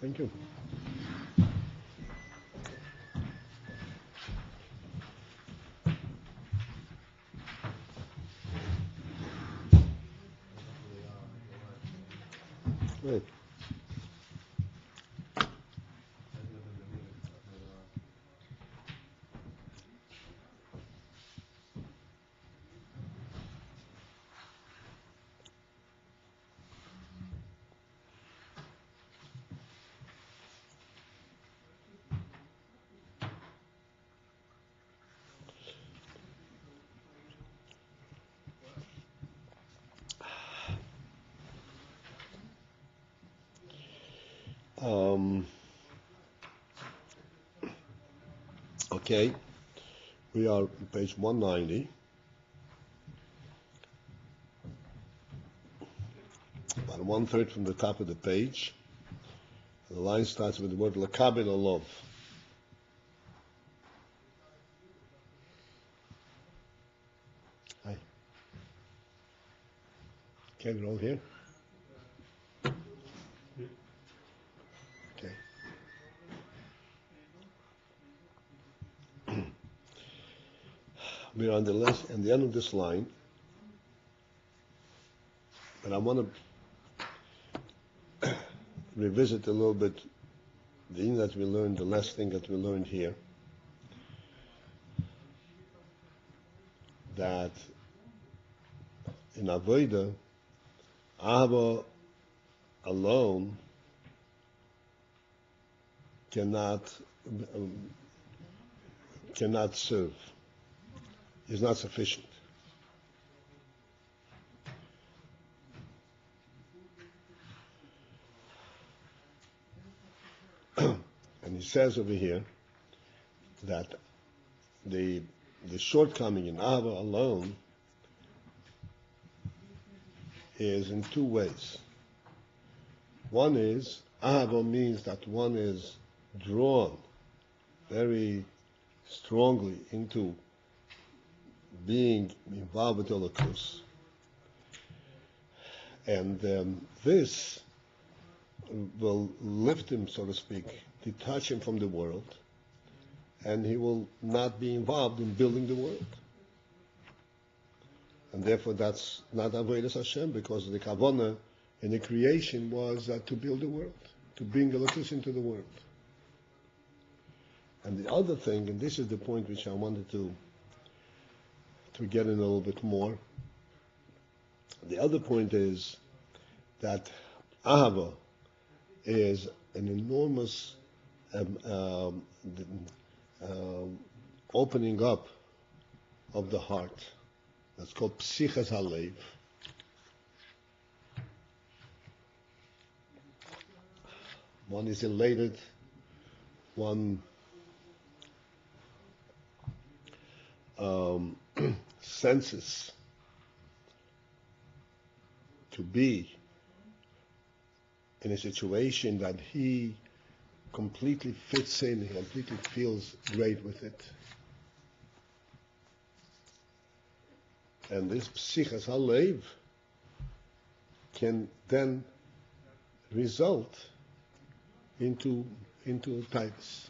Thank you. Right. Okay, we are on page 190. About 1/3 from the top of the page. The line starts with the word lakabel olov. Hi. Can we roll here? Okay. We're on the end of this line, but I want to revisit a little bit the thing that we learned, the last thing that we learned here, that in Avodah, Abba alone cannot serve, is not sufficient. And he says over here that the shortcoming in Abba alone is in two ways. One is, Abba means that one is drawn very strongly into being involved with Elokus. And this will lift him, so to speak, detach him from the world, and he will not be involved in building the world. And therefore that's not Avodas Hashem, because the Kavanah in the creation was to build the world, to bring Elokus into the world. And the other thing, and this is the point which I wanted to get in a little bit more, the other point is that Ahava is an enormous opening up of the heart. That's called Psichas Halev. One is elated, one senses to be in a situation that he completely fits in, he completely feels great with it. And this Psichas Halev can then result into types.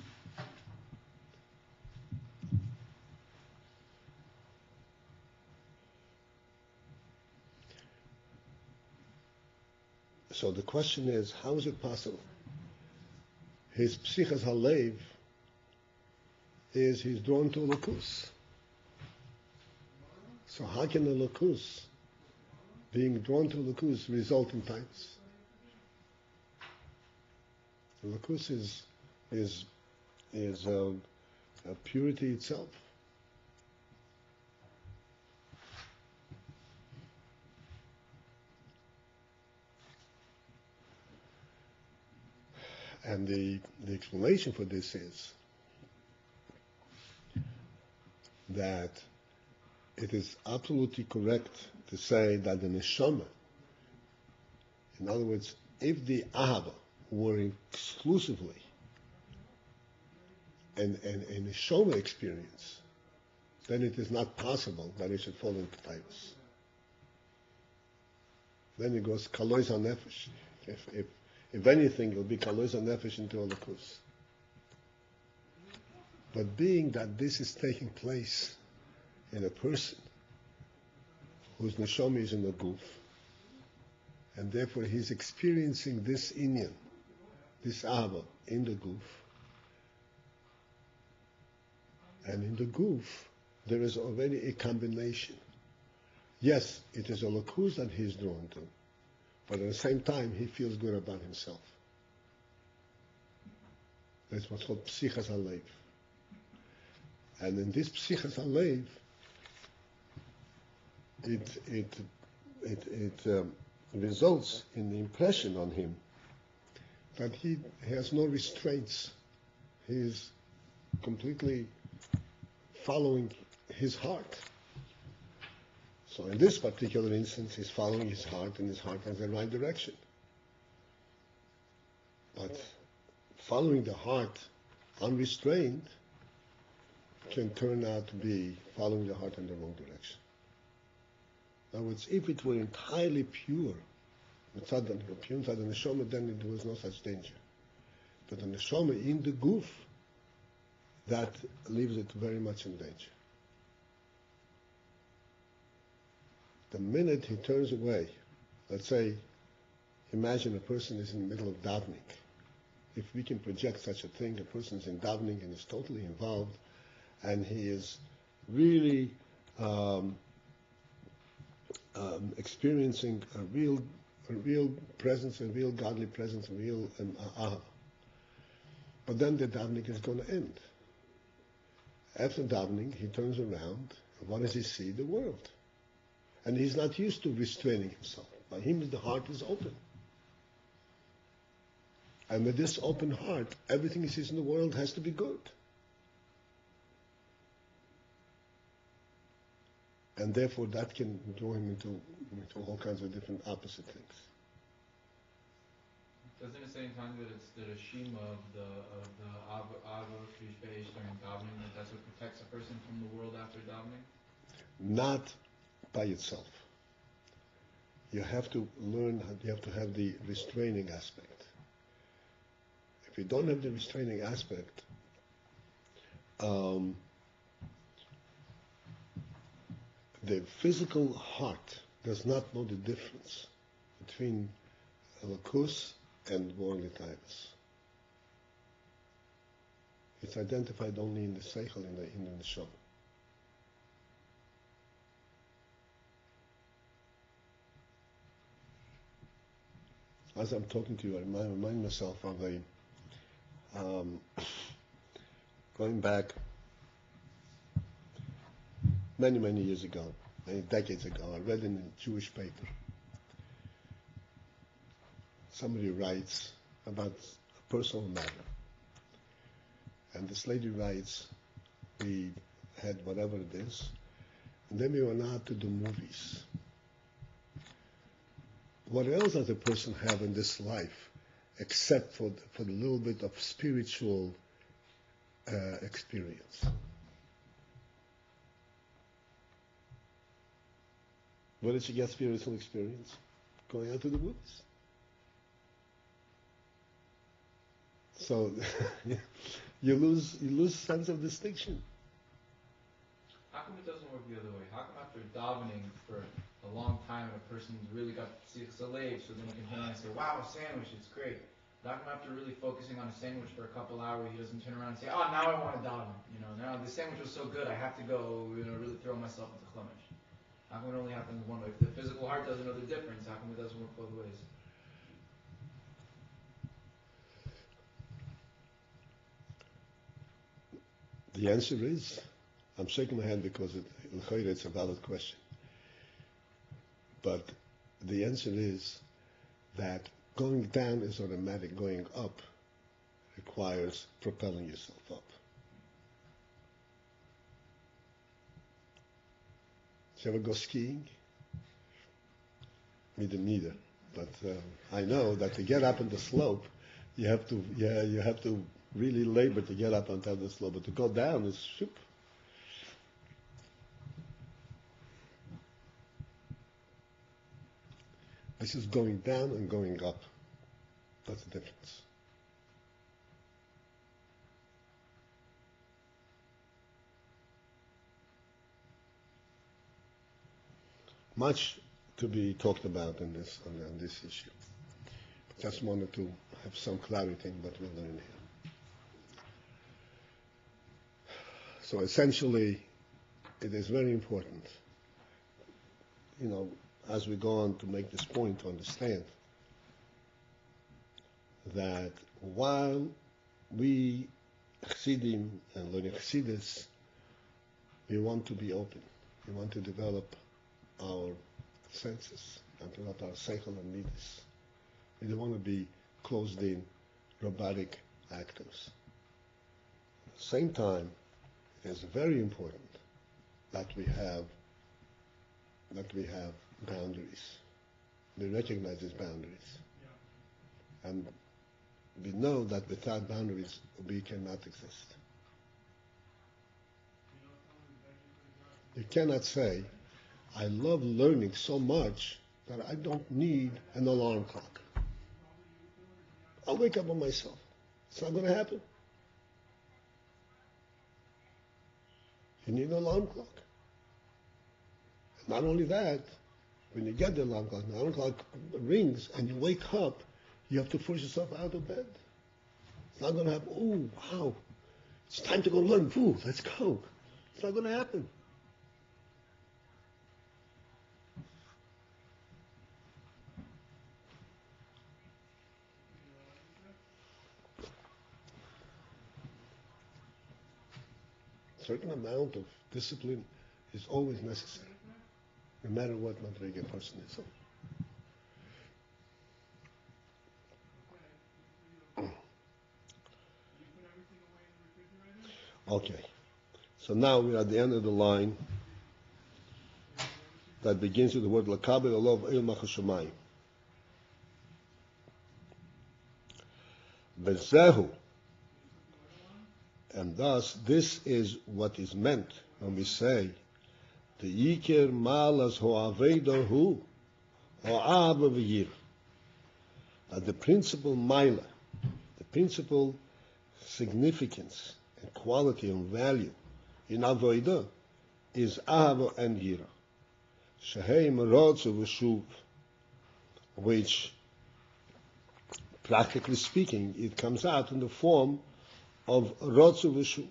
So the question is, how is it possible? His Psichas Halev is he's drawn to Elokus. So how can Elokus, being drawn to Elokus, result in types? Elokus is purity itself. And the explanation for this is that it is absolutely correct to say that the neshama, in other words, if the ahava were exclusively an neshama experience, then it is not possible that it should fall into types. Then it goes kalois hanefesh. If anything, it'll be kalos nefesh into holocaust. But being that this is taking place in a person whose neshama is in the guf, and therefore he's experiencing this inyan, this Abba, in the guf, and in the guf, there is already a combination. Yes, it is a lakus that he's drawn to, but at the same time, he feels good about himself. That's what's called psichas halev. And in this psichas halev, it results in the impression on him that he has no restraints. He is completely following his heart. So in this particular instance, he's following his heart, and his heart has the right direction. But following the heart unrestrained can turn out to be following the heart in the wrong direction. In other words, if it were entirely pure, pure inside the neshama, then there was no such danger. But the neshama in the guf, that leaves it very much in danger. The minute he turns away, let's say, imagine a person is in the middle of davening. If we can project such a thing, a person is in davening and is totally involved, and he is really experiencing a real presence, a real godly presence, a real aha. But then the davening is going to end. After davening, he turns around, and what does he see? The world. And he's not used to restraining himself. By him, the heart is open. And with this open heart, everything he sees in the world has to be good. And therefore, that can draw him into all kinds of different opposite things. Doesn't it say in time that it's the Rishima of the Abba Paltiel during davening, that that's what protects a person from the world after davening? Not by itself. You have to learn, you have to have the restraining aspect. If you don't have the restraining aspect, the physical heart does not know the difference between lakus and worldly tigers. It's identified only in the seichel, in the neshama. As I'm talking to you, I remind myself of going back many, many years ago, many decades ago, I read in a Jewish paper. Somebody writes about a personal matter. And this lady writes, we had whatever it is, and then we went out to do movies. What else does a person have in this life except for the little bit of spiritual experience? Where did she get spiritual experience? Going out to the movies. So you lose sense of distinction. How come it doesn't work the other way? How come after davening for a long time and a person's really got saleh, so then he can turn around and say, wow, a sandwich, it's great. But how come after really focusing on a sandwich for a couple hours, he doesn't turn around and say, oh, now I want to daven. Now the sandwich was so good, I have to go, really throw myself into chumage. How come it only happens one way? If the physical heart doesn't know the difference, how come it doesn't work both ways? The answer is, I'm shaking my head because it's a valid question. But the answer is that going down is automatic, going up requires propelling yourself up. Did you ever go skiing? Me neither. But I know that to get up on the slope, you have to really labor to get up on top of the slope. But to go down is shoop. This is going down and going up. That's the difference. Much to be talked about in this on this issue. Just wanted to have some clarity in what we're learning here. So essentially, it is very important, as we go on to make this point, to understand that while we Chassidim and learning Chassidus, we want to be open. We want to develop our senses and develop our seichel and midas. We don't want to be closed-in, robotic actors. At the same time, it is very important that we have boundaries. We recognize these boundaries. Yeah. And we know that without boundaries, we cannot exist. You cannot say, I love learning so much that I don't need an alarm clock. I'll wake up on myself. It's not going to happen. You need an alarm clock. Not only that, when you get the alarm clock rings and you wake up, you have to force yourself out of bed. It's not going to happen. Oh, wow. It's time to go learn. Ooh, let's go. It's not going to happen. A certain amount of discipline is always necessary, no matter what madriga a person is. Okay, so now we're at the end of the line that begins with the word Lakabel Olov El Machashamayim. Bezehu. And thus, this is what is meant when we say, the Yikir Malas Ho'aveda Hu Ho'ava V'yir. That the principal Maila, the principal significance and quality and value in Avodah is Ahava and Yira. Shehei Merotzu V'shuv, which, practically speaking, it comes out in the form of Rotzu V'shuv.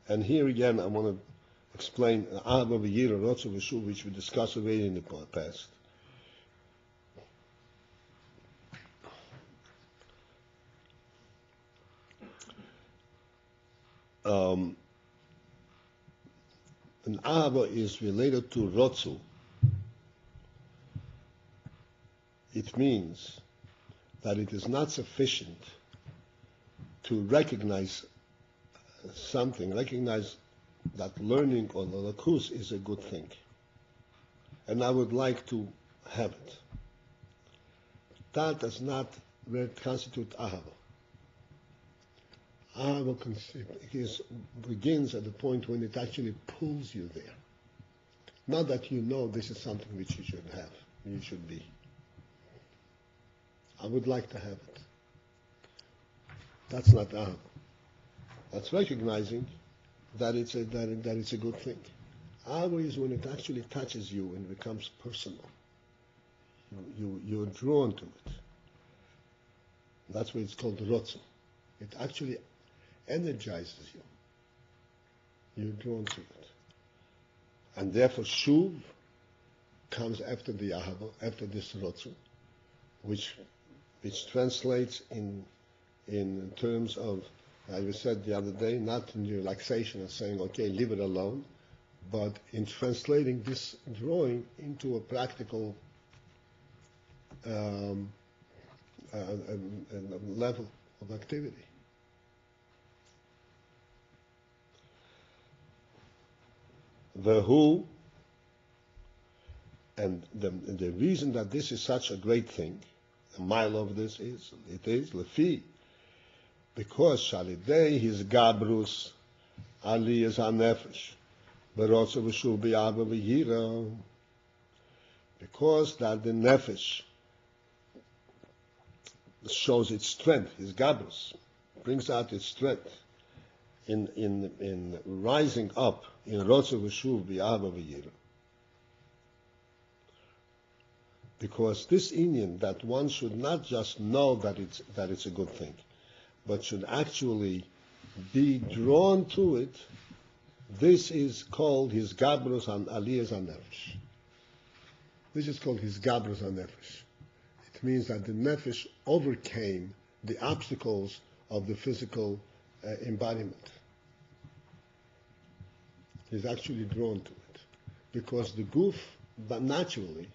And here again, I want to explain Abba V'yira, Rotzu V'shuv, which we discussed already in the past. An Abba is related to Rotzu. It means that it is not sufficient to recognize something, recognize that learning on the lakus is a good thing. And I would like to have it. That does not constitute ahava. Ahava begins at the point when it actually pulls you there. Not that you know this is something which you should have, you should be. I would like to have it. That's not ahava. That's recognizing that it's a good thing. Ahava is when it actually touches you and becomes personal. You're drawn to it. That's why it's called rotzu. It actually energizes you. You're drawn to it. And therefore shuv comes after the ahava, after this rotzu, which translates in terms of, as we said the other day, not in relaxation and saying, okay, leave it alone, but in translating this drawing into a practical level of activity. The who, and the reason that this is such a great thing, a mile of this is, it is lefi, because shalidei his gabrus aliyas hanefesh, Berotze v'shuv b'Abba v'yira, because that the nefesh shows its strength, his gabrus, brings out its strength in rising up in Rotze v'shuv b'Abba v'yira. Because this inyan that one should not just know that it's a good thing, but should actually be drawn to it, this is called his gabrus and aliyas nefesh. This is called his gabrus nefesh. It means that the nefesh overcame the obstacles of the physical embodiment. He's actually drawn to it. Because the goof, but naturally,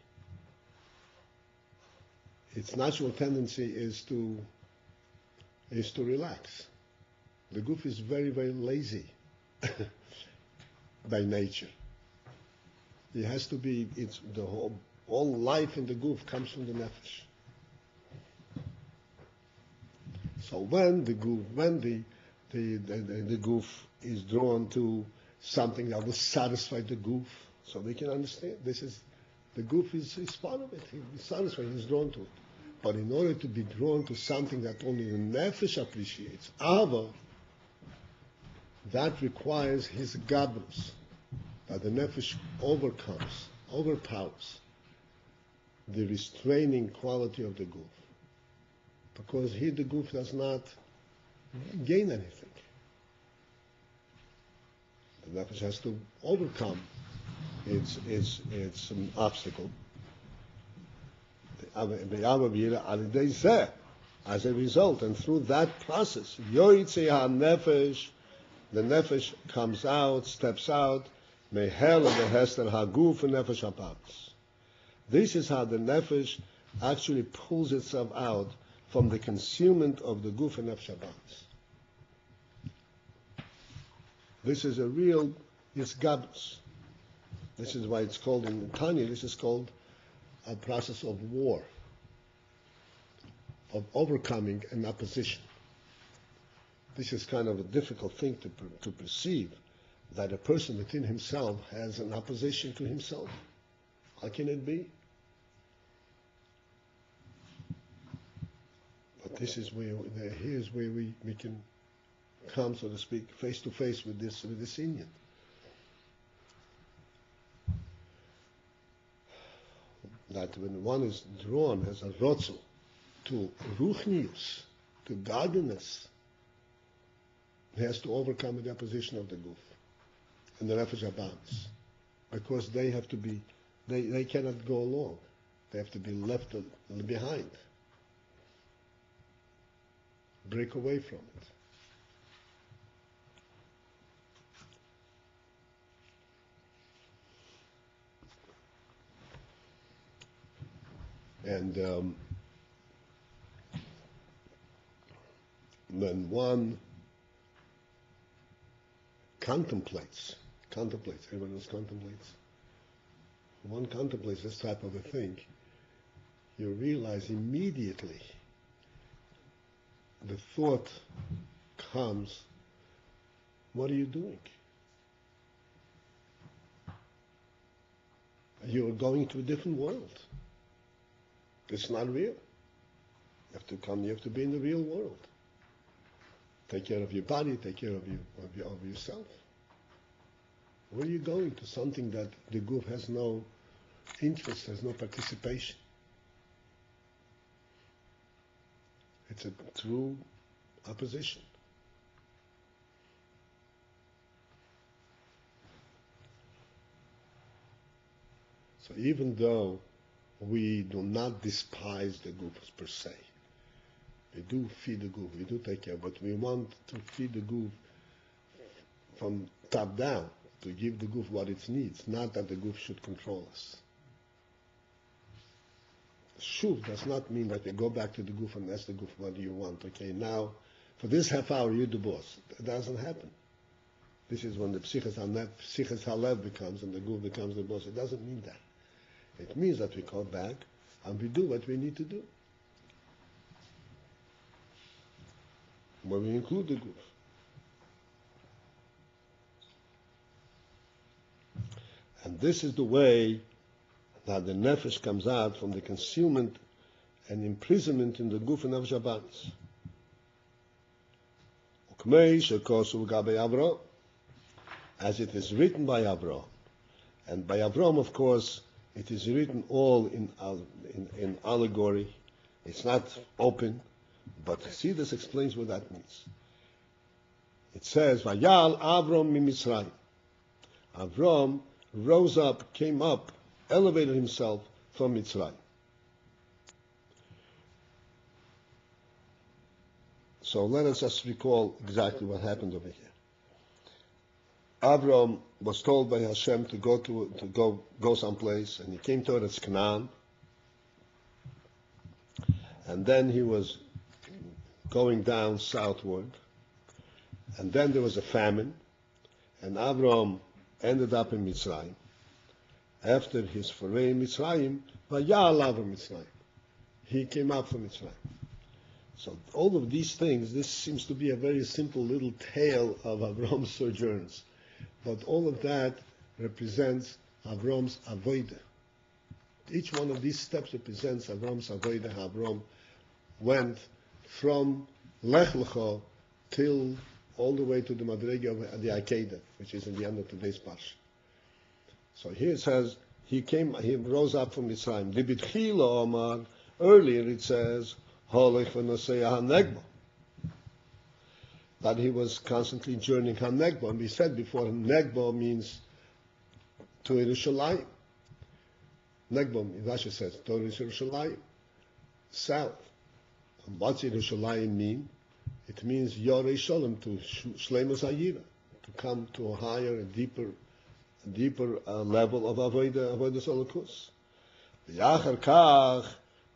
its natural tendency is to relax. The goof is very, very lazy by nature. It has to be, all life in the goof comes from the nefesh. So when the goof is drawn to something that will satisfy the goof, so we can understand the goof is part of it. He's satisfied, he's drawn to it. But in order to be drawn to something that only the nefesh appreciates, Abba, that requires his gabrus, that the nefesh overpowers the restraining quality of the goof. Because here the goof does not gain anything. The nefesh has to overcome its obstacle. As a result, and through that process, the nefesh comes out, steps out, this is how the nefesh actually pulls itself out from the concealment of the guf and nefesh habas. This is a real gabrus. This is why it's called in Tanya, this is called a process of war, of overcoming an opposition. This is kind of a difficult thing to perceive, that a person within himself has an opposition to himself. How can it be? But this is here's where we can come, so to speak, face to face with this inyan. That when one is drawn as a rotzel to ruchnius, to godliness, he has to overcome the opposition of the guf and the nefesh habas, because they have to be, they cannot go along. They have to be left behind, break away from it. And when one contemplates, everyone else contemplates, one contemplates this type of a thing, you realize immediately the thought comes, what are you doing? You're going to a different world. It's not real. You have to be in the real world. Take care of your body, take care of yourself. Where are you going? To something that the group has no interest, has no participation. It's a true opposition. So even though we do not despise the group per se, we do feed the goof, we do take care, but we want to feed the goof from top down, to give the goof what it needs, not that the goof should control us. Shuv does not mean that we go back to the goof and ask the goof, what do you want? Okay, now, for this half hour, you're the boss. That doesn't happen. This is when the psiches halev becomes, and the goof becomes the boss. It doesn't mean that. It means that we come back, and we do what we need to do. When we include the goof. And this is the way that the nefesh comes out from the concealment and imprisonment in the guf and nefesh habanis. As it is written by Avraham. And by Avraham, of course, it is written all in allegory. It's not open, but Chassidus explains what that means. It says, Vayal Avram miMitzrayim. Avram rose up, came up, elevated himself from Mitzrayim. So let us just recall exactly what happened over here. Avram was told by Hashem to go someplace, and he came towards Canaan. And then he was going down southward, and then there was a famine, and Avram ended up in Mitzrayim. After his foray in Mitzrayim, Vayal Avram Mitzrayim. He came up from Mitzrayim. So all of these things, this seems to be a very simple little tale of Avram's sojourns. But all of that represents Avram's avodah. Each one of these steps represents Avram's avodah. Avram went from Lech Lecha till all the way to the Madrega of the Akedah, which is in the end of today's Parsha. So here it says, he rose up from Mitzrayim. Libitchila Omar, earlier it says, Holech v'nosei HaNegba, that he was constantly journeying HaNegba. And we said before, Negba means to Yerushalayim. Negba, Rashi says, to Yerushalayim, south. And what's Yerushalayim mean? It means Yorei Shalom, to Shleimus Hayira, to come to a higher and deeper level of Avodah Solakus. V'yachar kach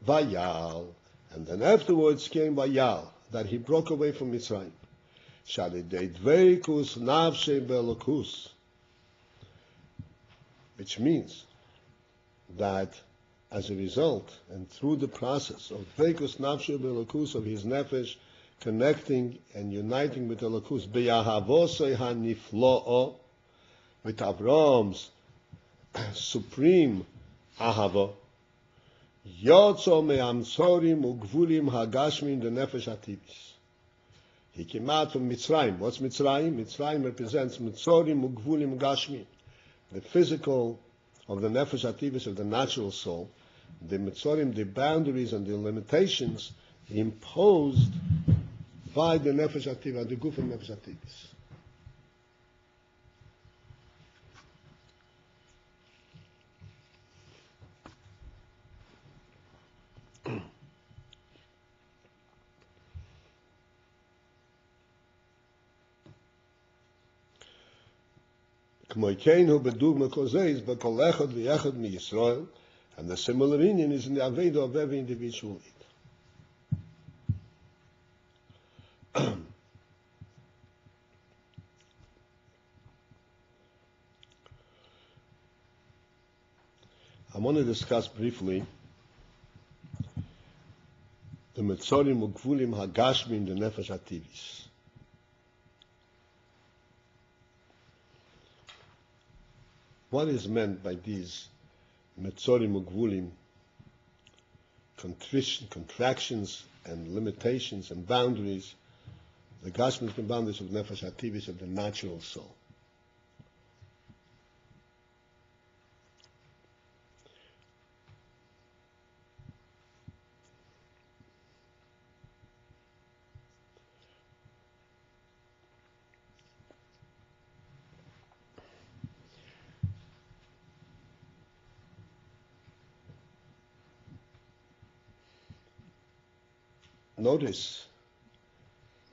Vayal, and then afterwards came Vayal, that he broke away from Mitzrayim. Shalidei dveikus nafshei belokus, which means that as a result and through the process of dveikus nafshei belokus, of his nefesh connecting and uniting with Elokus, beyahavosei haniflo'o, with Avram's supreme ahava, yotzo me'amtzorim ugvulim hagashmim the nefesh hativis. He came out from Mitzrayim. What's Mitzrayim? Mitzrayim represents Mitzorim ugvulim gashmim, the physical of the nefesh hativis, of the natural soul. The Mitzorim, the boundaries and the limitations imposed by the nefesh hativa, the guf and nefesh hativis. And the similar union is in the Aveda of every individual. I want to discuss briefly the Metzorim Ugvulim Hagashmim, the Nefesh Hativis. What is meant by these Metzorim Ugvulim, contractions and limitations and boundaries, the Gashmim and boundaries of Nefesh Hativis, of the natural soul? Notice,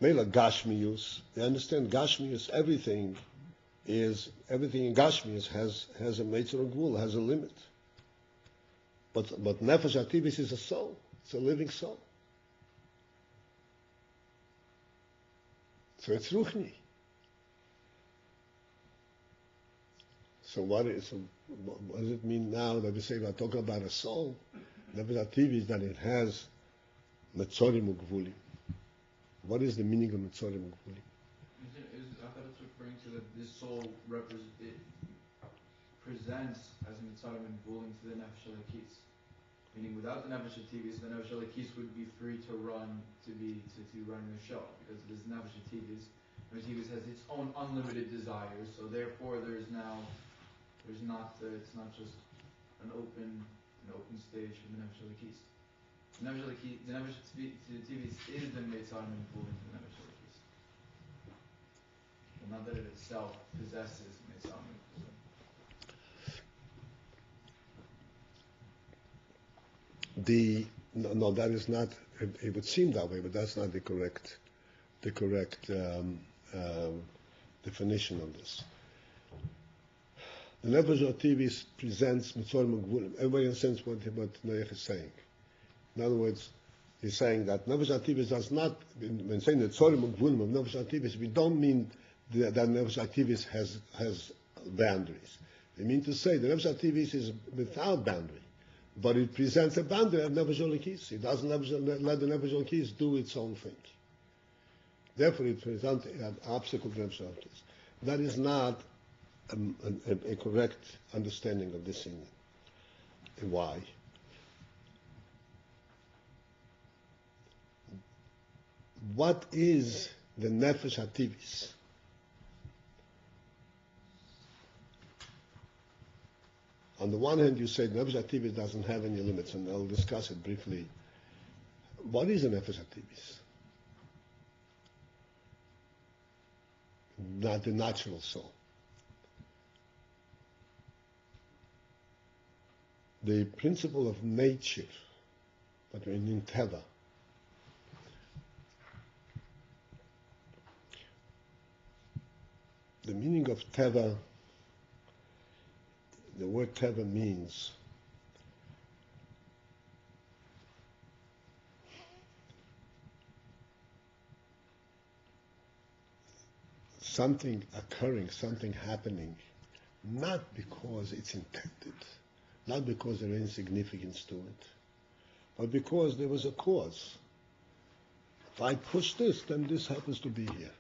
Mela Gashmius, they understand Gashmius, everything in Gashmius has a Metzor Gvul, has a limit. But Nefesh Hativis is a soul, it's a living soul. So it's Ruchni. So what does it mean now that we say we're talking about a soul? Nefesh Hativis, that it has Metzorim Ugvulim. What is the meaning of Metzorim Ugvulim? I thought it's referring to that this soul represents presents as Mitzarim and Vulim to the Nefesh Elokis. Meaning, without the Nefesh Tivis, the Nefesh Elokis would be free to run to run the show, because this Nefesh Tivis, Nefesh Tivis has its own unlimited desires. So therefore, it's not just an open stage for the Nefesh Elokis. The Nefesh Tivis is the Mitzarim and Vulim to the Nefesh Elokis. But not that it itself possesses Mitzarim and Vulim. No, that is not. It would seem that way, but that's not the correct definition of this. The Nefesh Tivis presents Mitzorim Gvulim. Everybody understands what Noach is saying. In other words, he's saying that Nefesh Tivis does not. When saying the Mitzorim Gvulim of Nefesh Tivis, we don't mean that Nefesh Tivis has boundaries. We mean to say the Nefesh Tivis is without boundary. But it presents a boundary of Nefesh Elokis. It doesn't let the Nefesh Elokis do its own thing. Therefore, it presents an obstacle to Nefesh Elokis. That is not a correct understanding of this thing. Why? What is the Nefesh HaTivis? On the one hand, you say Nefesh HaTivis doesn't have any limits, and I'll discuss it briefly. What is a Nefesh HaTivis? Not the natural soul. The principle of nature, but in Teva. The meaning of Teva, the word Teva means something occurring, something happening, not because it's intended, not because there is any significance to it, but because there was a cause. If I push this, then this happens to be here.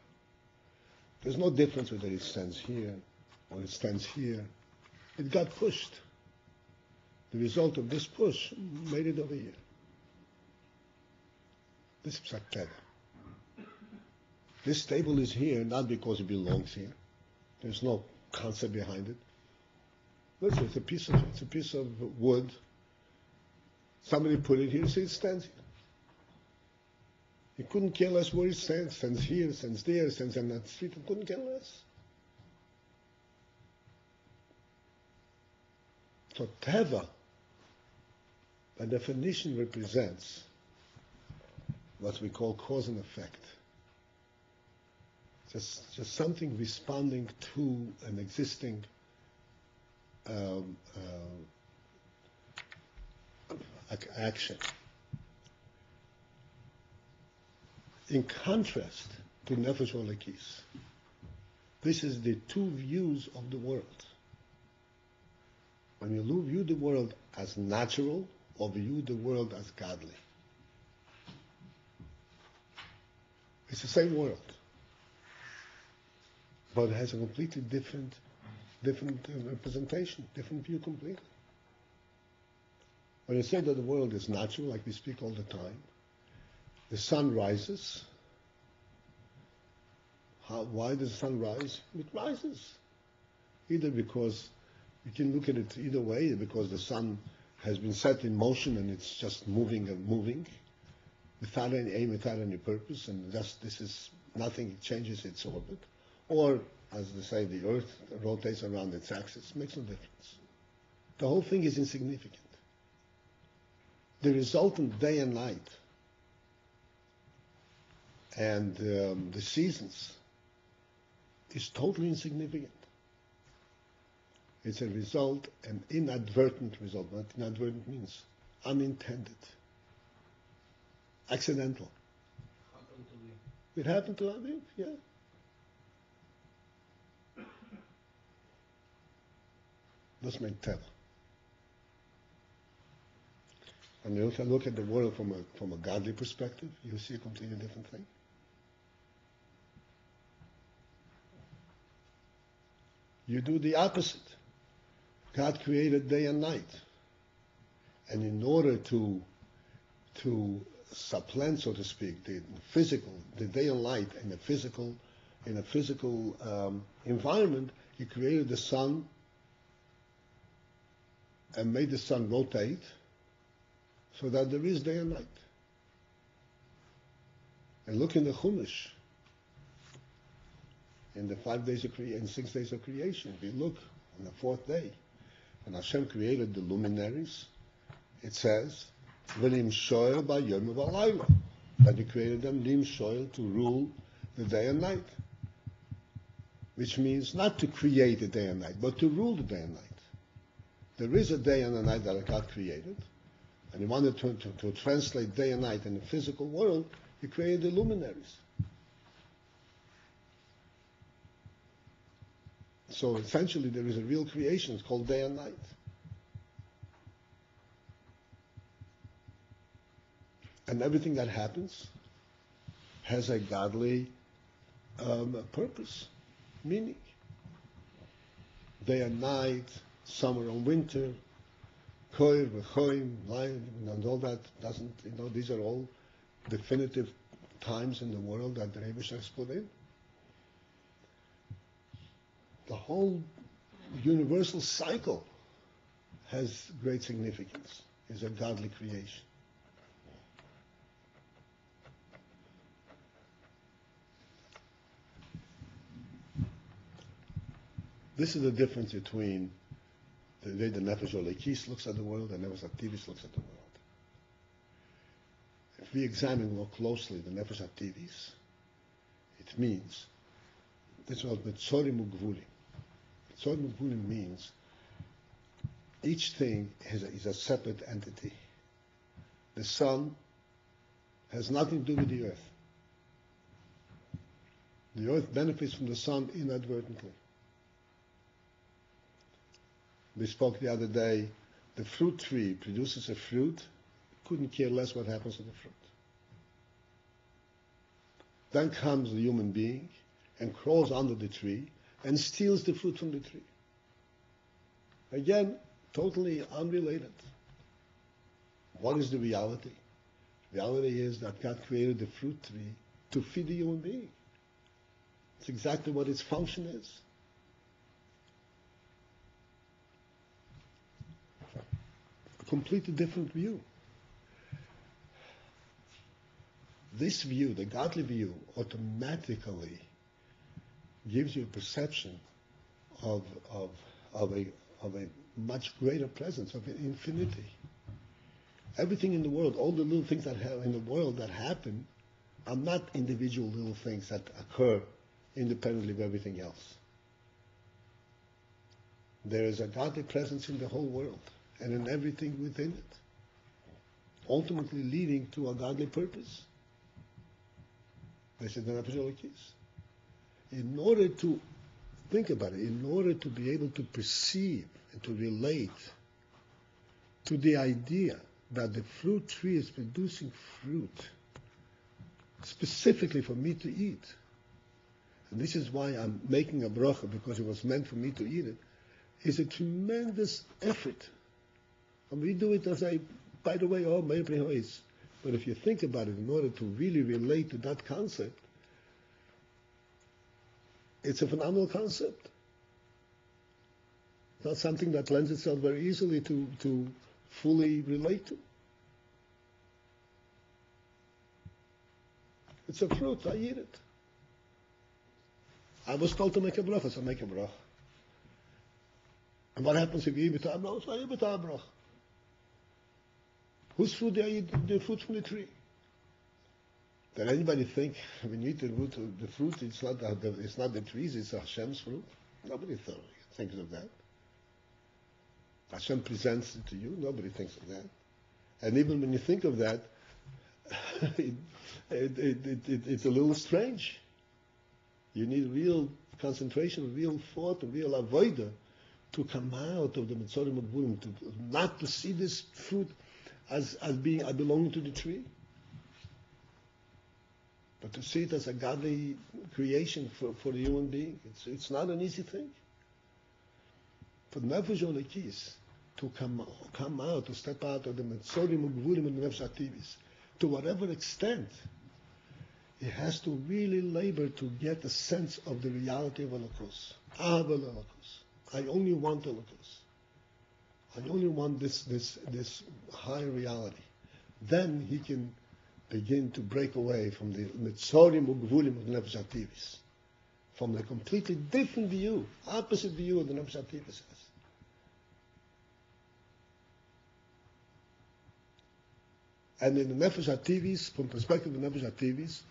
There's no difference whether it stands here or it stands here. It got pushed. The result of this push made it over here. This is Psak Teva. This table is here not because it belongs here. There's no concept behind it. Listen, it's a piece of wood. Somebody put it here, so it stands here. He couldn't care less where it stands. Stands here, stands there, stands on that street. He couldn't care less. So Teva, by definition, represents what we call cause and effect. Just something responding to an existing action. In contrast to Nefesh Elokis, this is the two views of the world. When you view the world as natural or view the world as godly. It's the same world, but it has a completely different representation, different view completely. When you say that the world is natural, like we speak all the time, the sun rises. Why does the sun rise? It rises. Either because you can look at it either way, because the sun has been set in motion and it's just moving and moving, without any aim, without any purpose, and just this is nothing, it changes its orbit. Or, as they say, the Earth rotates around its axis. It makes no difference. The whole thing is insignificant. The resultant day and night and the seasons is totally insignificant. It's a result, an inadvertent result. What inadvertent means? Unintended. Accidental. It happened to Aviv, yeah. Let's make Teva. And you can look at the world from a godly perspective, you see a completely different thing. You do the opposite. God created day and night. And in order to supplant, so to speak, the physical, the day and night in a physical environment, he created the sun and made the sun rotate so that there is day and night. And look in the Chumash, in the 5 days of creation, 6 days of creation. If you look on the 4th day, when Hashem created the luminaries, it says, "V'lim shoel ba'yom v'alayla," that He created them lim shoel, to rule the day and night, which means not to create the day and night, but to rule the day and night. There is a day and a night that God created, and He wanted to translate day and night in the physical world. He created the luminaries. So essentially there is a real creation. It's called day and night. And everything that happens has a godly purpose, meaning. Day and night, summer and winter, koir v'choim, light, and all that doesn't, these are all definitive times in the world that the Rebbe has put in. The whole universal cycle has great significance, is a godly creation. This is the difference between the way the Nefesh Olekis looks at the world and Nefesh Hativis looks at the world. If we examine more closely the Nefesh Hativis, it means, this is what Metzorim Ugvulim. Metzorim Ugvulim means each thing is a separate entity. The sun has nothing to do with the earth. The earth benefits from the sun inadvertently. We spoke the other day, the fruit tree produces a fruit, couldn't care less what happens to the fruit. Then comes the human being and crawls under the tree and steals the fruit from the tree. Again, totally unrelated. What is the reality? The reality is that God created the fruit tree to feed the human being. It's exactly what its function is. Completely different view. This view, the godly view, automatically gives you a perception of a much greater presence, of an infinity. Everything in the world, all the little things that have in the world that happen, are not individual little things that occur independently of everything else. There is a godly presence in the whole world and in everything within it, ultimately leading to a godly purpose. This is the Nefesh Elokis. In order to think about it, in order to be able to perceive and to relate to the idea that the fruit tree is producing fruit specifically for me to eat, and this is why I'm making a bracha, because it was meant for me to eat it, is a tremendous effort. And we do it as by the way, but if you think about it, in order to really relate to that concept, it's a phenomenal concept. It's not something that lends itself very easily to fully relate to. It's a fruit, I eat it. I was told to make a bracha, so I make a bracha. And what happens if you eat it? No, it's not a bracha. Whose fruit do I eat? The fruit from the tree. Did anybody think when you eat the fruit, it's not the trees, it's Hashem's fruit? Nobody thinks of that. Hashem presents it to you. Nobody thinks of that. And even when you think of that, it's a little strange. You need real concentration, real thought, real avodah to come out of the Metzorim Ugvulim, not to see this fruit as belonging to the tree, but to see it as a godly creation for the human being. It's not an easy thing. for the Nefesh Olekis to come out, to step out of the Metzorim Ugvurim and the Nefesh Ativis, to whatever extent, he has to really labor to get a sense of the reality of Elokus. Abba Elokus. I only want Elokus. I only want this higher reality. Then he can begin to break away from the Metzorim Ugvurim of the Nefesh Ativis, from the completely different view, opposite view of the Nefesh Ativis has. And in the Nefesh Ativis, from perspective of Nefesh Ativis,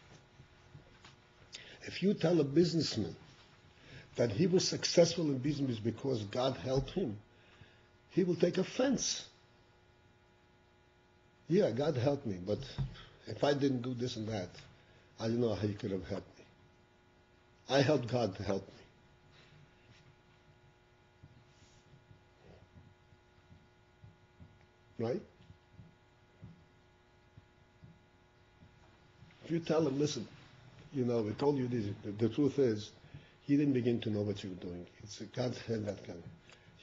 if you tell a businessman that he was successful in business because God helped him, he will take offense. Yeah, God helped me, but if I didn't do this and that, I don't know how he could have helped me. I helped God to help me. Right? If you tell him, listen, we told you this, the truth is, he didn't begin to know what you were doing. It's God had that kind.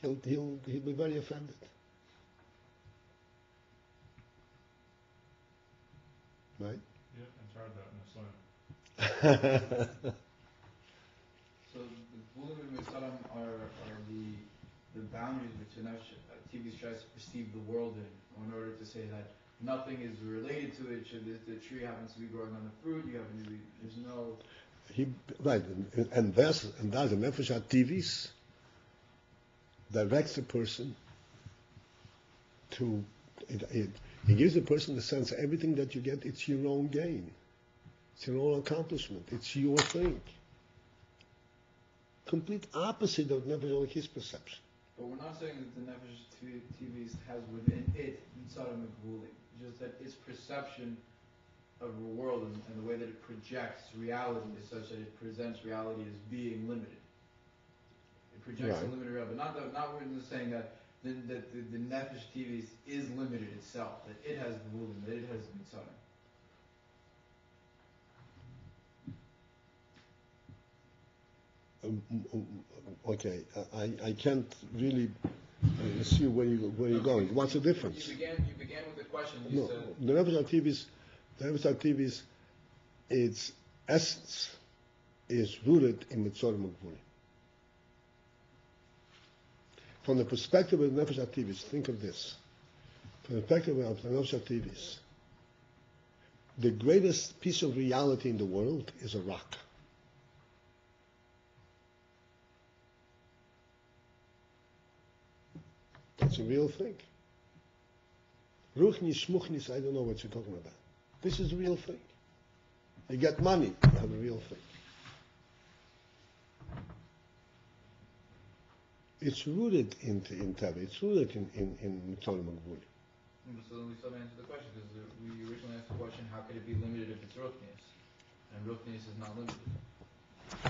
He'll be very offended. Right? Yeah, it's hard that in Islam. So the Gulim and Mitzarim are the boundaries which TV tries to perceive the world in order to say that nothing is related to it. The tree happens to be growing on the fruit. You happen to be. There's no. Right, and that's the Nefesh HaTivis directs a person to. It gives a person the sense that everything that you get, it's your own gain, it's your own accomplishment, it's your thing. Complete opposite of Nefesh Olekis perception. But we're not saying that the Nefesh TVs has within it Mitzarim and Gulim. Just that its perception of the world and the way that it projects reality is such that it presents reality as being limited. It projects Right. a limited reality, but not we're just saying that the Nefesh TVs is limited itself, that it has Gulim, that it has Mitzarim. Okay, I can't really see where you're going. What's the difference? You began with the question. No, Said, the Nefesh HaTivis, its essence is rooted in Mitzorim Ugvurim. From the perspective of the Nefesh HaTivis, think of this. From the perspective of the Nefesh HaTivis, the greatest piece of reality in the world is a rock. It's a real thing. Ruchnis, shmuchnis, I don't know what you're talking about. This is a real thing. You get money, you have a real thing. It's rooted in Teva. It's rooted in Mitzorim Ugvurim. so then we still haven't answered the question because we originally asked the question, how could it be limited if it's Ruchnius? And Ruchnius is not limited.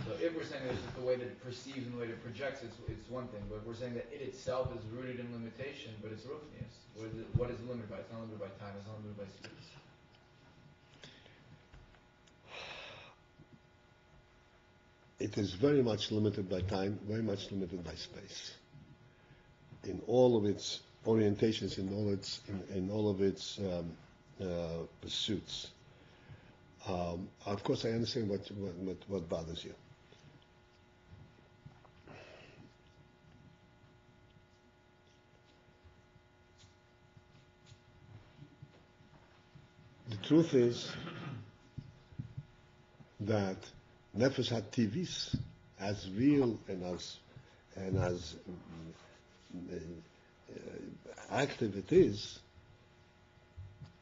So if we're saying that it's just the way that it perceives and the way that it projects, it's one thing. But if we're saying that it itself is rooted in limitation, but it's Ruchnius, what is it limited by? It's not limited by time. It's not limited by space. It is very much limited by time, very much limited by space. In all of its orientations, in all of its pursuits. Of course, I understand what bothers you. The truth is that Nefesh HaTivis, as real and as active it is,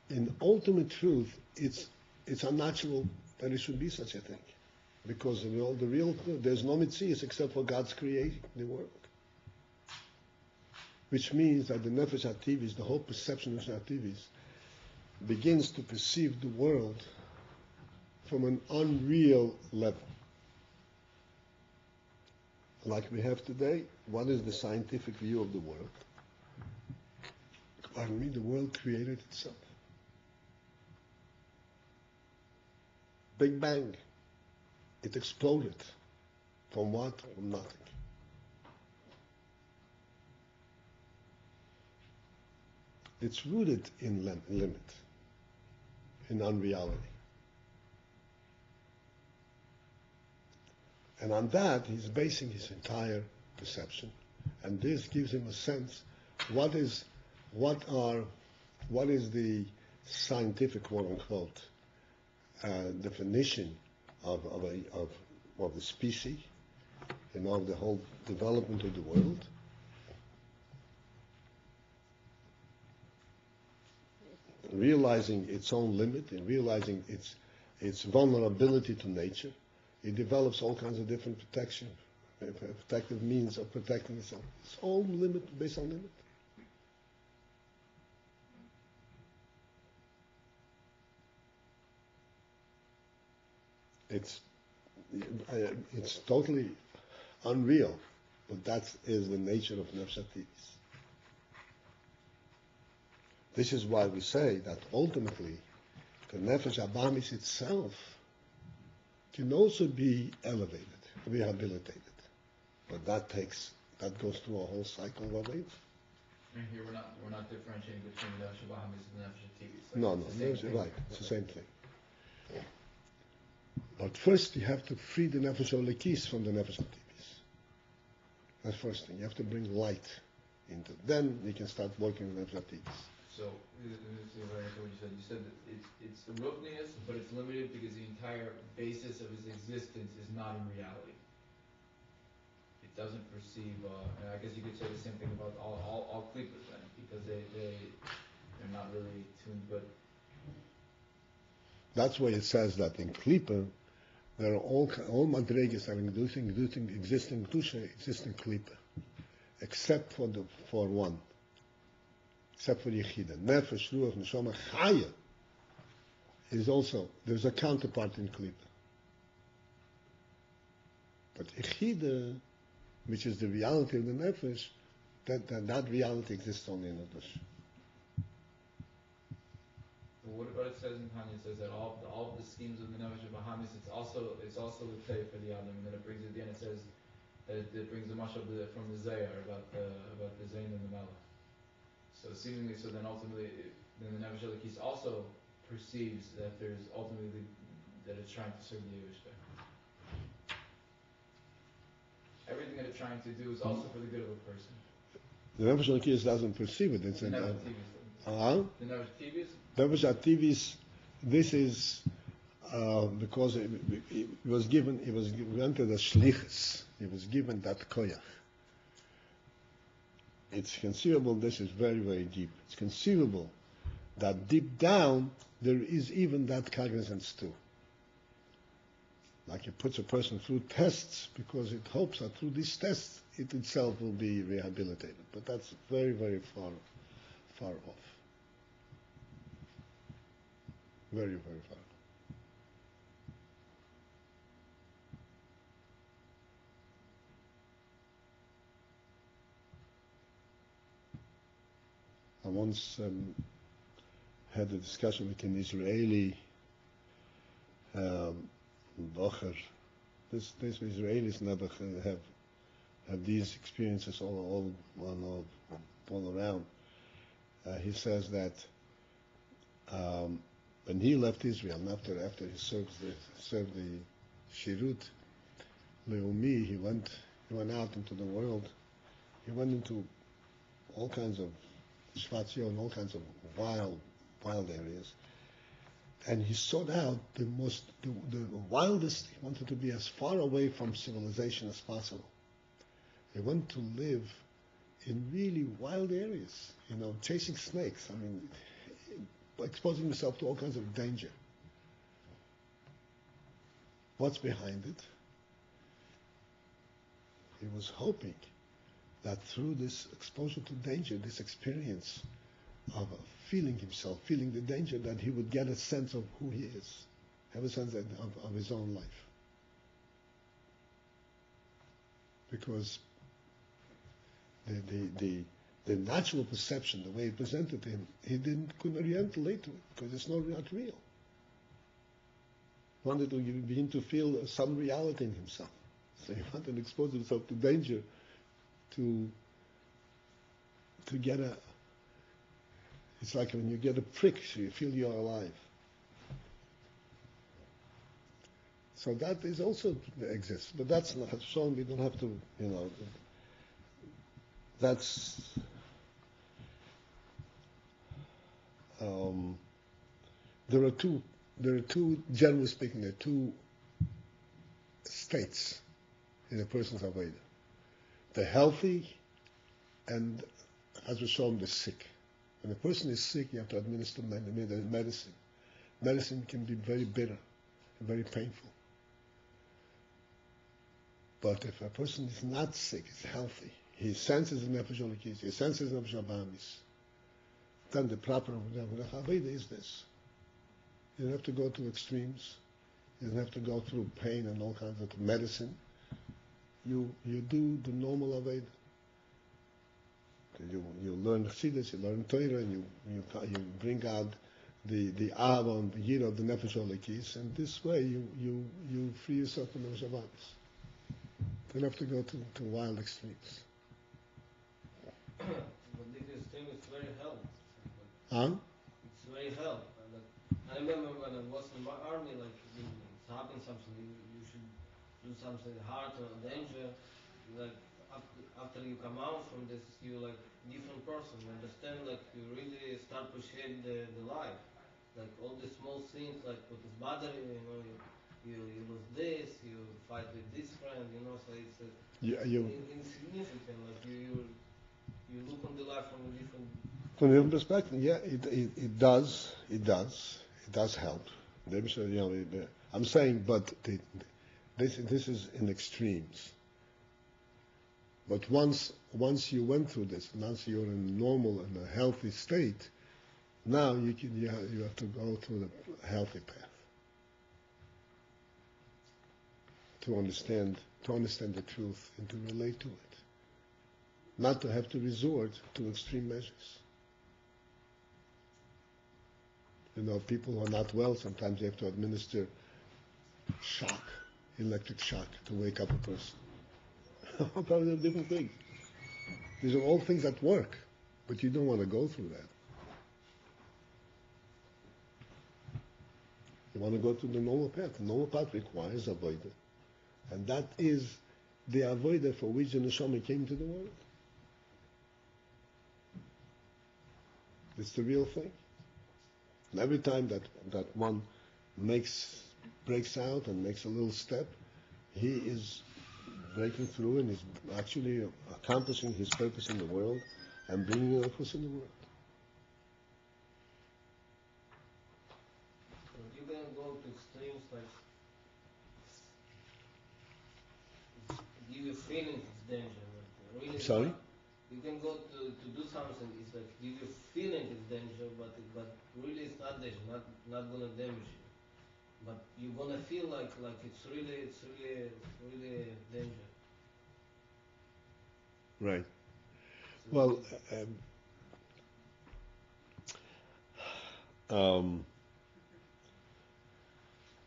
in ultimate truth, it's unnatural that it should be such a thing, because there's no mitzvahs except for God's creating the world, which means that the Nefesh HaTivis, the whole perception of HaTivis, begins to perceive the world from an unreal level. Like we have today, what is the scientific view of the world? Pardon me, the world created itself. Big Bang. It exploded. From what? From nothing. it's rooted in limit, in unreality. And on that, he's basing his entire perception. And this gives him a sense, what is the scientific, quote unquote, definition of the species, of the whole development of the world. Realizing its own limit and realizing its vulnerability to nature, it develops all kinds of different protective means of protecting itself. Its own limit, based on limit. It's totally unreal, but that is the nature of Nefesh HaTivis. This is why we say that ultimately the Nefesh Abamis itself can also be elevated, rehabilitated. But that goes through a whole cycle of age. And here we're not differentiating between the Nefesh Abamis and the Nefesh HaTivis. No, right, it's the same thing. But first you have to free the Nefesh Olekis from the Nefesh HaTivis. That's the first thing. You have to bring light into it. Then you can start working with Nefesh HaTivis. So, this is what you said. You said that it's the Ruknius, but it's limited because the entire basis of his existence is not in reality. It doesn't perceive, and I guess you could say the same thing about all Klippas then, because they're not really tuned, but... That's why it says that in Klippa, there are all Madregas having existing Tusha, existing Klippa, except for one. Except for Yechida. Nefesh, Ruach, Neshama, Chaya is also, there's a counterpart in Klippa. But Yechida, which is the reality of the Nefesh, that reality exists only in Adush. What about it says in Tanya? It says that all of the schemes of the Nefesh of Bahamis, it's also the Tei for the Adam, and then it brings at the end, it says that it brings the mashal from the Zayar about the Zayn and the Melech. So seemingly, then ultimately, then the Nefesh Elokis also perceives that there's ultimately that it's trying to serve the Yevishter. Everything that it's trying to do is also for the good of a person. The Nefesh Elokis doesn't perceive it. It's the Nefesh HaTivis. The Nefesh HaTivis? Nefesh HaTivis, this is because it was given, it was granted as shlichus. It was given that koyach. It's conceivable, this is very, very deep. It's conceivable that deep down there is even that cognizance too. Like it puts a person through tests because it hopes that through these tests it itself will be rehabilitated. But that's very, very far off. Very, very far. I once had a discussion with an Israeli bocher. These Israelis never have these experiences all around. He says that when he left Israel, and after he served the Shirut Leumi, he went out into the world. He went into all kinds of Shvatzio and all kinds of wild areas. And he sought out the wildest. He wanted to be as far away from civilization as possible. He went to live in really wild areas, chasing snakes. I mean, exposing himself to all kinds of danger. What's behind it? He was hoping that through this exposure to danger, this experience of feeling himself, feeling the danger, that he would get a sense of who he is, have a sense of his own life. Because the natural perception, the way it presented to him, he couldn't relate to it because it's not real. He wanted to begin to feel some reality in himself. So he wanted to expose himself to danger to get It's like when you get a prick, so you feel you're alive. So that is also exists, but that's not shown. We don't have to, That's there are two. Generally speaking, there are two states in a person's avodah: the healthy and, as we shown, the sick. When a person is sick, you have to administer medicine. Medicine can be very bitter and very painful. But if a person is not sick, is healthy, he senses the nefesh elokis, he senses the nefesh habahamis, then the proper avodah is this. You don't have to go to extremes. You don't have to go through pain and all kinds of medicine. You do the normal avodah. You learn chassidus, you learn Torah, and you bring out the Abba and the Yira of the nefesh elokis, and this way you free yourself from the nefesh habahamis. You don't have to go to wild extremes. But this thing is very hell. Huh? It's very hell. I remember when I was in my army, like it's happened something, you should do something hard or danger. Like after you come out from this, you like different person. You understand? Like you really start to appreciate the life. Like all the small things, like what is bothering you, you lose this, you fight with this friend, so it's insignificant. Like you look on the life from a different perspective. Yeah, it does help. I'm saying, but this is in extremes. But once you went through this, once you're in a normal and a healthy state, now you have to go through the healthy path to understand the truth and to relate to it, not to have to resort to extreme measures. People who are not well, sometimes you have to administer shock, electric shock, to wake up a person. Probably a different thing. These are all things that work, but you don't want to go through that. You want to go through the normal path. The normal path requires avodah, and that is the avodah for which the neshama came to the world. It's the real thing. And every time that one breaks out and makes a little step, he is breaking through and is actually accomplishing his purpose in the world and bringing a purpose in the world. You can go to extremes like give you feeling it's danger. Like really Sorry? You can go to do something. It's like give you feeling it's danger, but really it's not danger. Not gonna damage you. But you're gonna feel like it's really danger. Right. So Well,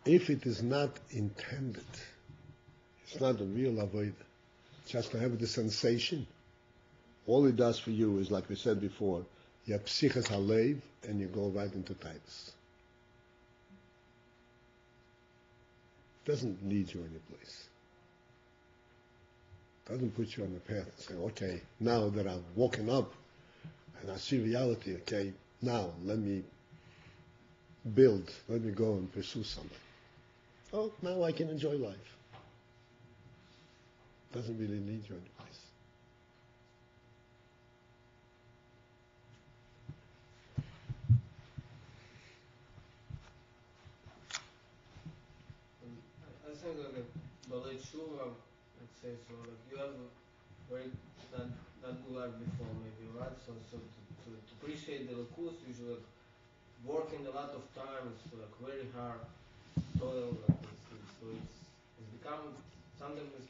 if it is not intended, it's not a real avodah. Just to have the sensation. All it does for you is, like we said before, you have psichas halev, and you go right into types. Doesn't lead you anyplace. Doesn't put you on the path and say, okay, now that I've woken up and I see reality, okay, now let me build, let me go and pursue something. Oh, now I can enjoy life. Doesn't really lead you anyplace. I think like a ballet tshuva, let's say so. Like you have a very not good life before maybe, right? So to appreciate the lakus, you should like, work in a lot of time. It's like very hard toil. Like so it's become sometimes it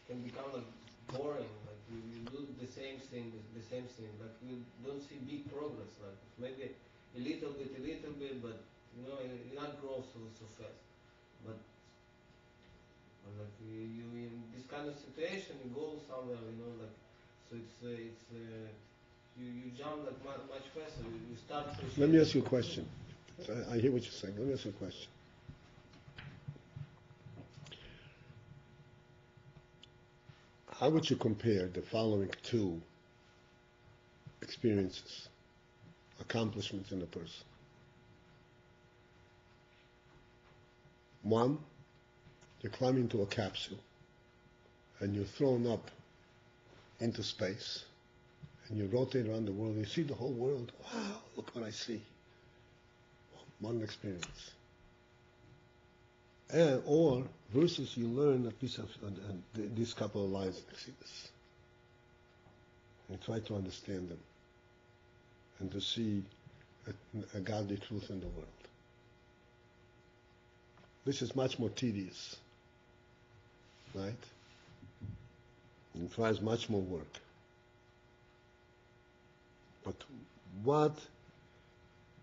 can become like boring. Like you do the same thing. Like you don't see big progress. Like maybe a little bit, but you not grow so fast. But like you in this kind of situation, you go somewhere, like so it's you jump like much faster. You start appreciating. Let me ask you a question. I hear what you're saying. Let me ask you a question. How would you compare the following two experiences, accomplishments in a person? One, you climb into a capsule and you're thrown up into space and you rotate around the world and you see the whole world. Wow, look what I see. One experience. Or versus you learn a piece of this couple of lines next to this. And try to understand them and to see a godly truth in the world. This is much more tedious, right? It requires much more work. But what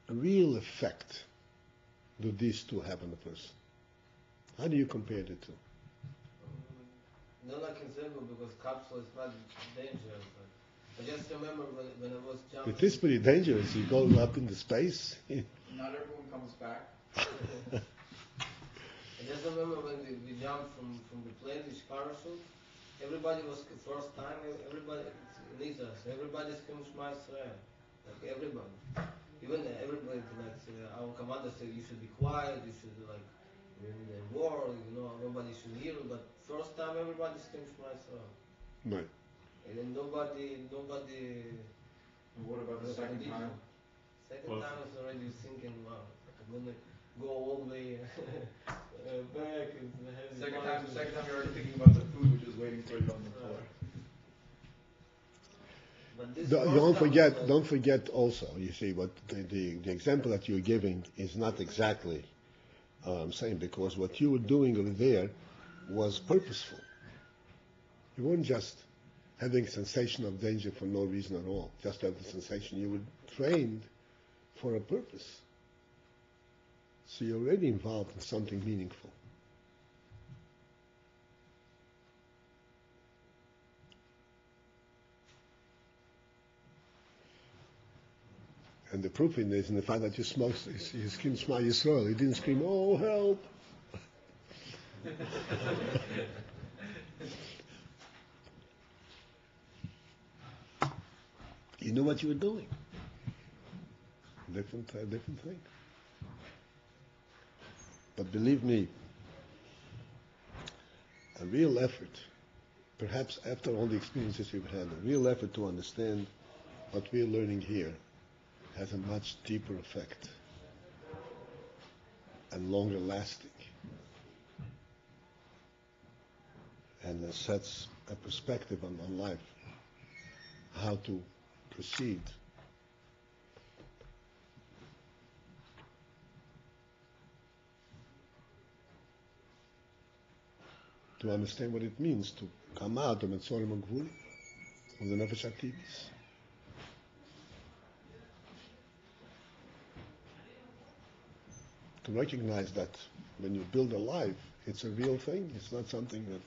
real effect do these two have on the person? How do you compare the two? Not like in Zergo because capsule is not dangerous. But I just remember when I was jumping. It is pretty dangerous. You go up into space. Not everyone comes back. I just remember when we jumped from the plane, this parachute. Everybody was first time. Everybody needs us. Everybody screams my Israel. Like everybody. Even everybody, like our commander said, you should be quiet. You should like in the war. Nobody should hear. But first time, everybody screams my Israel. Right. And then nobody. And what about the second time? Second time is already thinking, wow, I'm gonna go all the way back. Second time you're already thinking about the food which is waiting for you on the floor. But this Don't forget also, you see, what the example that you're giving is not exactly saying, because what you were doing over there was purposeful. You weren't just having a sensation of danger for no reason at all, just to have the sensation. You were trained for a purpose. So you're already involved in something meaningful. And the proof in this is in the fact that you screamed Shema Yisrael. You didn't scream, oh, help. You knew what you were doing. Different thing. But believe me, a real effort, perhaps after all the experiences you've had, a real effort to understand what we're learning here has a much deeper effect and longer lasting, and sets a perspective on life, how to proceed. To understand what it means to come out of Matzorim Agvul, of the Nefesh HaTivis. To recognize that when you build a life, it's a real thing. It's not something that,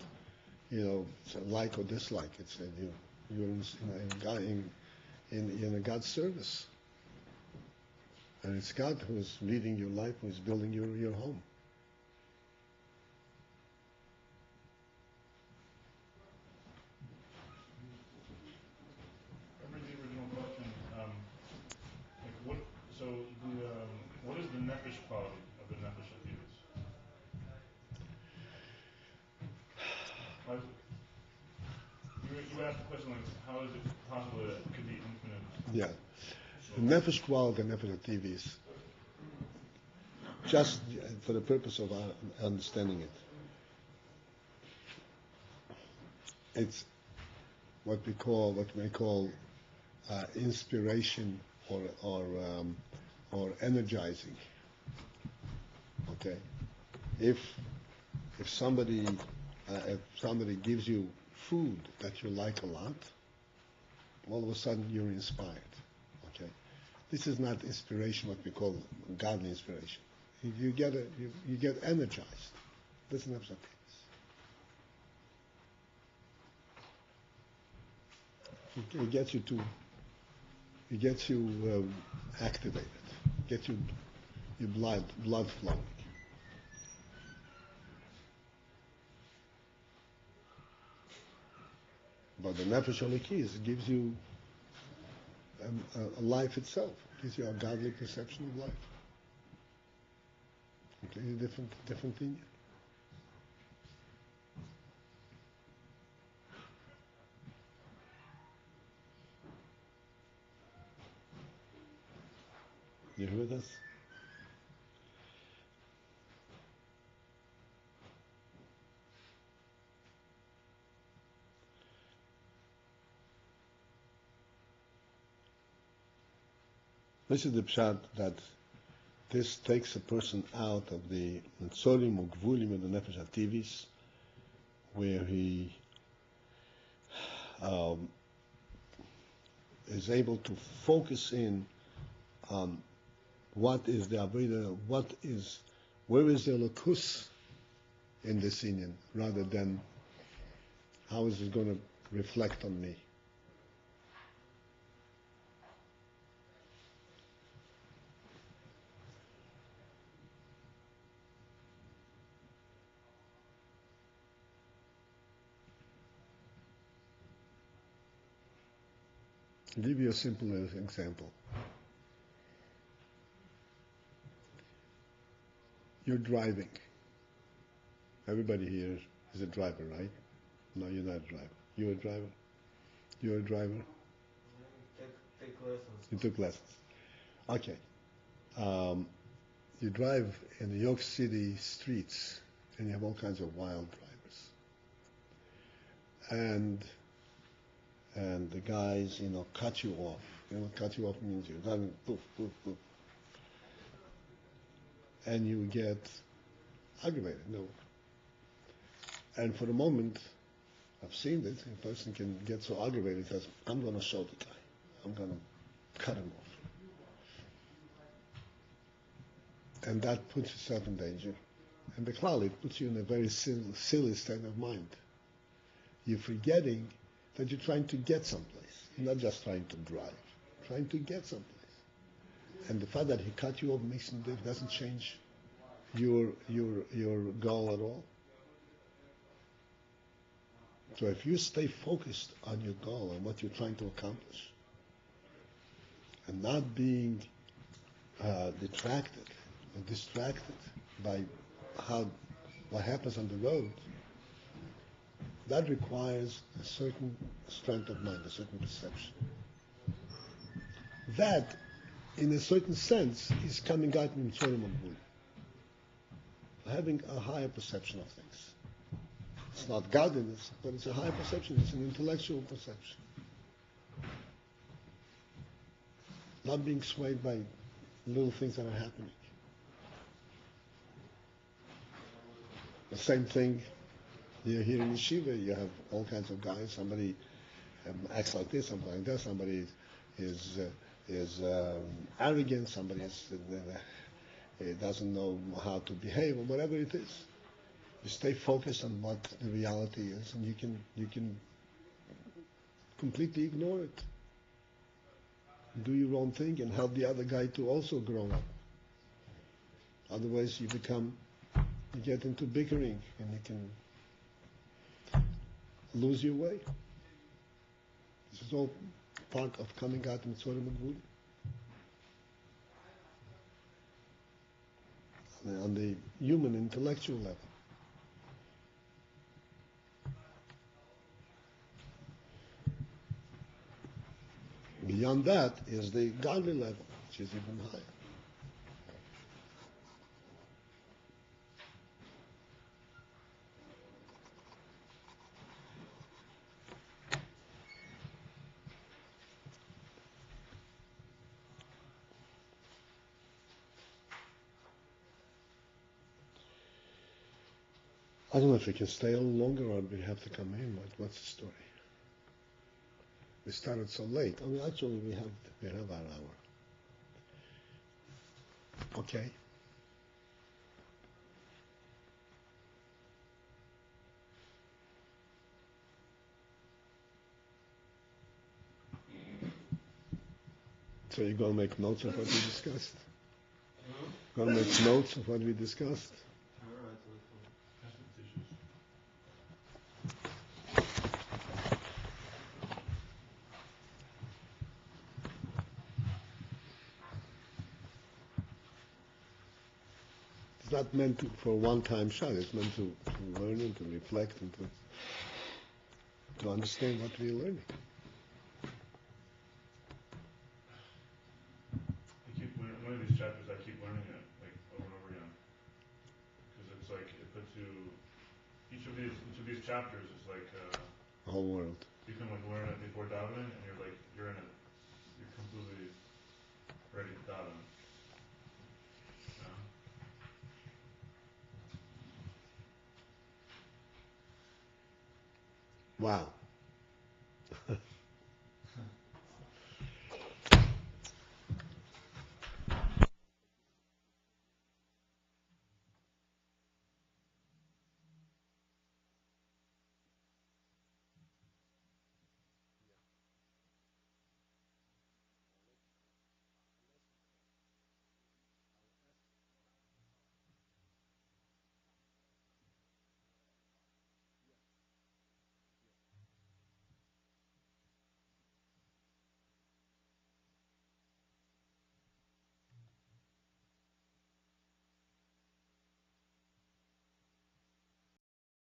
it's a like or dislike. It's you're in a God's service. And it's God who is leading your life, who is building your home. What is the nefesh quality of the nefesh HaTivis? You asked the question like, how is it possible that it could be infinite? Yeah. The nefesh quality of the nefesh HaTivis, just for the purpose of our understanding it, it's what we call inspiration or energizing. Okay, if somebody gives you food that you like a lot, all of a sudden you're inspired. Okay, this is not inspiration, what we call godly inspiration. You get energized. Doesn't have something. It gets you to it gets you activated, gets you your blood flowing. But the Nefesh Elikis gives you a life itself, gives you a godly perception of life. Completely different thing. You hear this? This is the pshat that this takes a person out of the Tzorim or Gvulim of the Nefesh HaTivis, where he is able to focus in on what is the Avodah, where is the Lakus in this union, rather than how is it going to reflect on me. I'll give you a simple example. You're driving. Everybody here is a driver, right? No, you're not a driver. You're a driver? You're a driver? Take lessons. You took lessons. Okay. You drive in New York City streets, and you have all kinds of wild drivers. And the guys, cut you off. You know what cut you off means? You're driving, poof, poof, poof. And you get aggravated. No. And for the moment, I've seen this, a person can get so aggravated that I'm going to show the guy. I'm going to cut him off. And that puts yourself in danger. And Bechlal, it puts you in a very silly state of mind. You're forgetting that you're trying to get someplace. You're not just trying to drive, trying to get someplace. And the fact that he cut you off doesn't change your goal at all. So if you stay focused on your goal and what you're trying to accomplish, and not being detracted or distracted by what happens on the road, that requires a certain strength of mind, a certain perception. That, in a certain sense, is coming out in Tzorim Gvul, having a higher perception of things. It's not godliness, but it's a higher perception. It's an intellectual perception. Not being swayed by little things that are happening. The same thing here in Yeshiva. You have all kinds of guys. Somebody acts like this, somebody like that. Somebody is arrogant. Somebody doesn't know how to behave, or whatever it is. You stay focused on what the reality is, and you can completely ignore it. Do your own thing and help the other guy to also grow up. Otherwise, you get into bickering, and you can lose your way. This is all part of coming out in Tzorim Gvul. On the human intellectual level. Beyond that is the godly level, which is even higher. I don't know if we can stay a little longer or we have to come in. What's the story? We started so late. I mean, actually, we have our hour. Okay. So you're going to make notes of what we discussed? Hmm? Going to make notes of what we discussed? Alright, Pass the tissues. It's not meant for a one-time shot. It's meant to learn and to reflect and to understand what we're learning. One of these chapters, I keep learning it like over and over again, because it's like it puts you. Each of these chapters is like The whole world. you can like learn it before davening, and you're in it. You're completely ready to daven. You know? Wow.